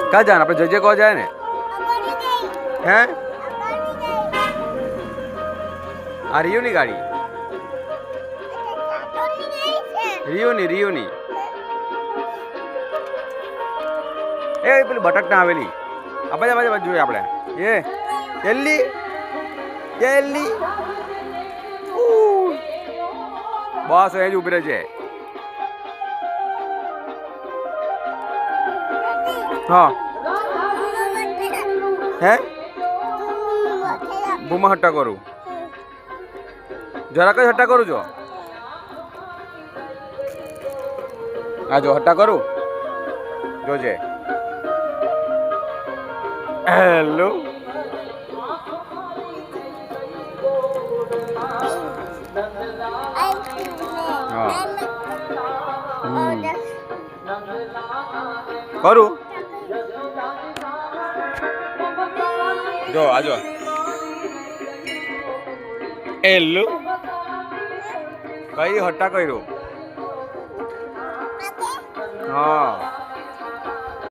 कहाँ जाना अपने जजे को जाए ने हैं आ रियो नी गाड़ी रियो नी ए पेली बटकना आवेली आ बाजू જોઈએ આપણે એ એલ્લી બસ એ જ ઉભી રહે છે हाँ है बुमा हट्टा करू जरा कई हट्टा करू जो आ जो हट्टा करू जो जे हेलो हाँ करू जो आजो एल्लू कई हट्टा करू हाँ